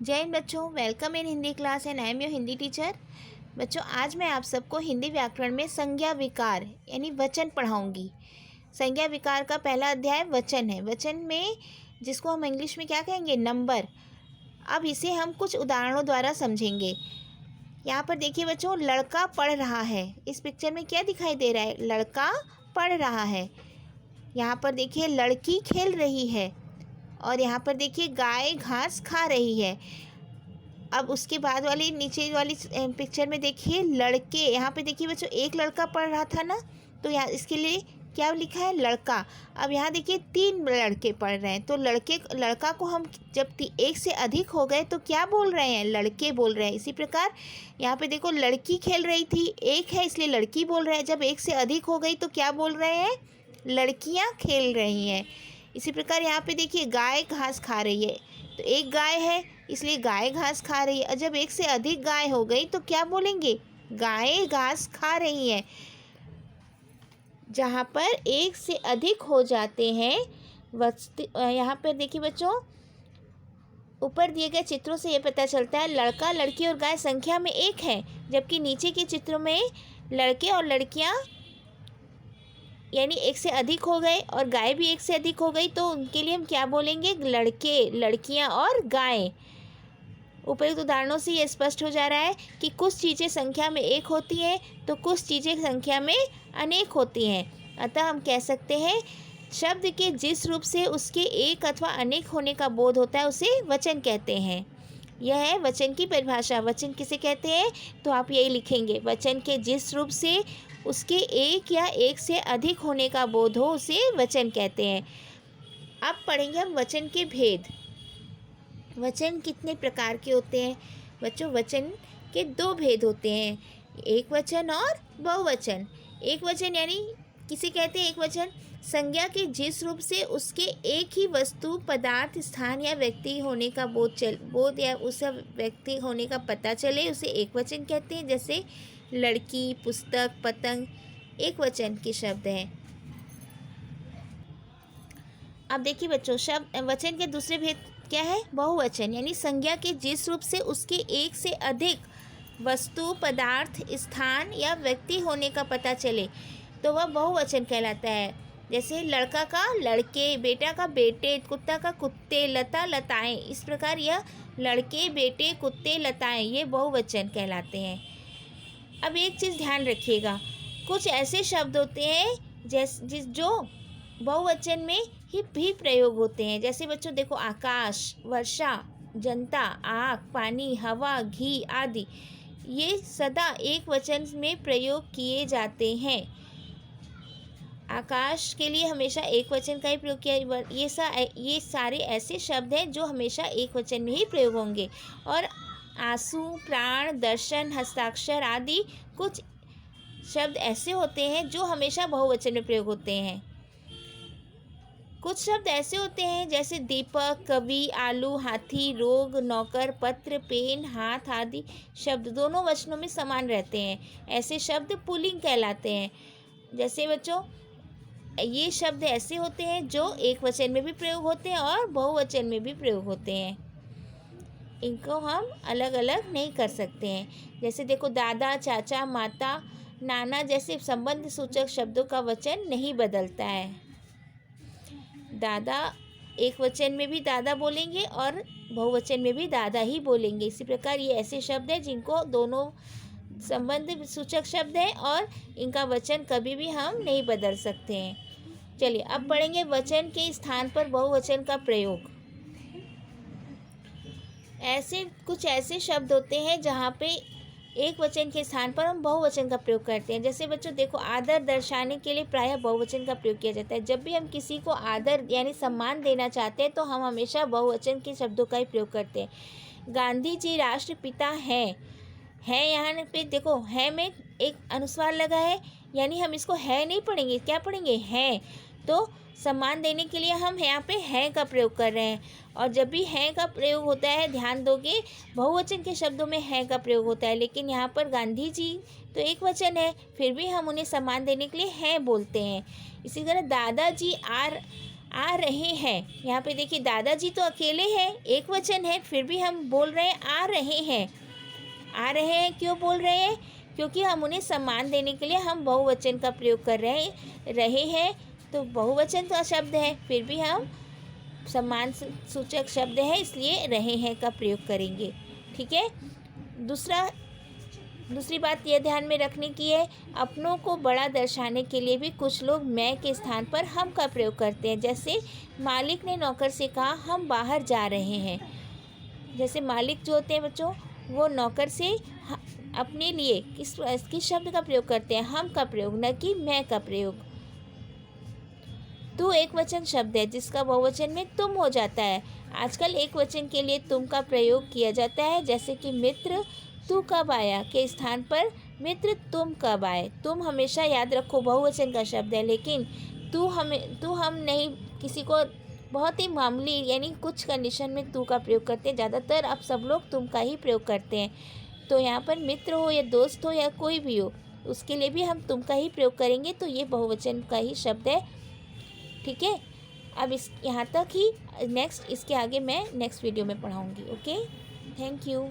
जय हिंद बच्चों, welcome in Hindi class and I am your Hindi teacher. बच्चों, आज मैं आप सबको हिंदी व्याकरण में संज्ञा विकार यानी वचन पढ़ाऊंगी। संज्ञा विकार का पहला अध्याय वचन है। वचन में जिसको हम इंग्लिश में क्या कहेंगे, नंबर। अब इसे हम कुछ उदाहरणों द्वारा समझेंगे। यहाँ पर देखिए बच्चों, लड़का पढ़ रहा है। इस पिक्चर में क्या दिखाई दे रहा है, लड़का पढ़ रहा है। यहाँ पर देखिए लड़की खेल रही है और यहाँ पर देखिए गाय घास खा रही है। अब उसके बाद वाली नीचे वाली पिक्चर में देखिए लड़के, यहाँ पे देखिए बच्चों एक लड़का पढ़ रहा था ना, तो यहाँ इसके लिए क्या लिखा है, लड़का। अब यहाँ देखिए 3 लड़के पढ़ रहे हैं, तो लड़का को हम जब एक से अधिक हो गए तो क्या बोल रहे हैं, लड़के बोल रहे हैं। इसी प्रकार यहाँ पे देखो लड़की खेल रही थी, एक है इसलिए लड़की बोल रहे हैं। जब एक से अधिक हो गई तो क्या बोल रहे हैं, लड़कियाँ खेल रही हैं। इसी प्रकार यहाँ पे देखिए गाय घास खा रही है, तो एक गाय है इसलिए गाय घास खा रही है। और जब एक से अधिक गाय हो गई तो क्या बोलेंगे, गाय घास खा रही है। जहाँ पर एक से अधिक हो जाते हैं यहाँ पर देखिए बच्चों, ऊपर दिए गए चित्रों से ये पता चलता है लड़का लड़की और गाय संख्या में एक है, जबकि नीचे के चित्रों में लड़के और लड़कियाँ यानी एक से अधिक हो गए और गाय भी एक से अधिक हो गई, तो उनके लिए हम क्या बोलेंगे, लड़के लड़कियां और गायें। उपयुक्त उदाहरणों से ये स्पष्ट हो जा रहा है कि कुछ चीज़ें संख्या में एक होती हैं तो कुछ चीज़ें संख्या में अनेक होती हैं। अतः हम कह सकते हैं शब्द के जिस रूप से उसके एक अथवा अनेक होने का बोध होता है उसे वचन कहते हैं। यह है वचन की परिभाषा। वचन किसे कहते हैं, तो आप यही लिखेंगे, वचन के जिस रूप से उसके एक या एक से अधिक होने का बोध हो उसे वचन कहते हैं। अब पढ़ेंगे हम वचन के भेद। वचन कितने प्रकार के होते हैं बच्चों, वचन के 2 भेद होते हैं, एक वचन और बहुवचन। एक वचन यानी किसे कहते हैं, एक वचन संज्ञा के जिस रूप से उसके एक ही वस्तु पदार्थ स्थान या व्यक्ति होने का बोध या उस व्यक्ति होने का पता चले उसे एक वचन कहते हैं। जैसे लड़की, पुस्तक, पतंग एक वचन के शब्द हैं। अब देखिए बच्चों, वचन के दूसरे भेद क्या है, बहुवचन यानी संज्ञा के जिस रूप से उसके एक से अधिक वस्तु पदार्थ स्थान या व्यक्ति होने का पता चले तो वह बहुवचन कहलाता है। जैसे लड़का का लड़के, बेटा का बेटे, कुत्ता का कुत्ते, लता लताएं। इस प्रकार यह लड़के, बेटे, कुत्ते, लताएं ये बहुवचन कहलाते हैं। अब एक चीज़ ध्यान रखिएगा, कुछ ऐसे शब्द होते हैं जो बहुवचन में ही भी प्रयोग होते हैं। जैसे बच्चों देखो, आकाश, वर्षा, जनता, आग, पानी, हवा, घी आदि ये सदा एक वचन में प्रयोग किए जाते हैं। आकाश के लिए हमेशा एक वचन का ही प्रयोग किया। ये सारे ऐसे शब्द हैं जो हमेशा एक वचन में ही प्रयोग होंगे। और आंसू, प्राण, दर्शन, हस्ताक्षर आदि कुछ शब्द ऐसे होते हैं जो हमेशा बहुवचन में प्रयोग होते हैं। कुछ शब्द ऐसे होते हैं जैसे दीपक, कवि, आलू, हाथी, रोग, नौकर, पत्र, पेन, हाथ आदि शब्द दोनों वचनों में समान रहते हैं। ऐसे शब्द पुल्लिंग कहलाते हैं। जैसे बच्चों ये शब्द ऐसे होते हैं जो एक वचन में भी प्रयोग होते हैं और बहुवचन में भी प्रयोग होते हैं। इनको हम अलग अलग नहीं कर सकते हैं। जैसे देखो, दादा, चाचा, माता, नाना जैसे संबंध सूचक शब्दों का वचन नहीं बदलता है। दादा एक वचन में भी दादा बोलेंगे और बहुवचन में भी दादा ही बोलेंगे। इसी प्रकार ये ऐसे शब्द हैं जिनको दोनों संबंध सूचक शब्द हैं और इनका वचन कभी भी हम नहीं बदल सकते हैं। चलिए अब पढ़ेंगे वचन के स्थान पर बहुवचन का प्रयोग। कुछ ऐसे शब्द होते हैं जहाँ पे एक वचन के स्थान पर हम बहुवचन का प्रयोग करते हैं। जैसे बच्चों देखो, आदर दर्शाने के लिए प्रायः बहुवचन का प्रयोग किया जाता है। जब भी हम किसी को आदर यानी सम्मान देना चाहते हैं तो हम हमेशा बहुवचन के शब्दों का ही प्रयोग करते हैं। गांधी जी राष्ट्रपिता हैं। है यहाँ पे देखो, है में एक अनुस्वार लगा है, यानी हम इसको है नहीं पढ़ेंगे, क्या पढ़ेंगे, हैं। तो सम्मान देने के लिए हम यहाँ पे हैं का प्रयोग कर रहे हैं। और जब भी हैं का प्रयोग होता है, ध्यान दोगे, बहुवचन के शब्दों में हैं का प्रयोग होता है। लेकिन यहाँ पर गांधी जी तो एक वचन है, फिर भी हम उन्हें सम्मान देने के लिए हैं बोलते हैं। इसी तरह दादाजी आ रहे हैं, यहाँ पे देखिए दादाजी तो अकेले हैं, एक वचन है, फिर भी हम बोल रहे हैं आ रहे हैं। आ रहे हैं क्यों बोल रहे हैं? क्योंकि हम उन्हें सम्मान देने के लिए हम बहुवचन का प्रयोग कर रहे हैं। तो बहुवचन तो शब्द है, फिर भी हम सम्मान सूचक शब्द है इसलिए रहे हैं का प्रयोग करेंगे। ठीक है। दूसरी बात यह ध्यान में रखने की है, अपनों को बड़ा दर्शाने के लिए भी कुछ लोग मैं के स्थान पर हम का प्रयोग करते हैं। जैसे मालिक ने नौकर से कहा हम बाहर जा रहे हैं। जैसे मालिक जो होते हैं बच्चों, वो नौकर से अपने लिए किस शब्द का प्रयोग करते हैं? हम का प्रयोग, न कि मैं का प्रयोग। तू एक वचन शब्द है जिसका बहुवचन में तुम हो जाता है। आजकल एक वचन के लिए तुम का प्रयोग किया जाता है, जैसे कि मित्र तू कब आया के स्थान पर मित्र तुम कब आए। तुम हमेशा याद रखो बहुवचन का शब्द है, लेकिन तू हम नहीं, किसी को बहुत ही मामूली यानी कुछ कंडीशन में तू का प्रयोग करते हैं। ज़्यादातर अब सब लोग तुम का ही प्रयोग करते हैं। तो यहाँ पर मित्र हो या दोस्त हो या कोई भी हो, उसके लिए भी हम तुम का ही प्रयोग करेंगे। तो ये बहुवचन का ही शब्द है। ठीक है। अब इस यहाँ तक ही, इसके आगे मैं नेक्स्ट वीडियो में पढ़ाऊँगी। Okay, thank you.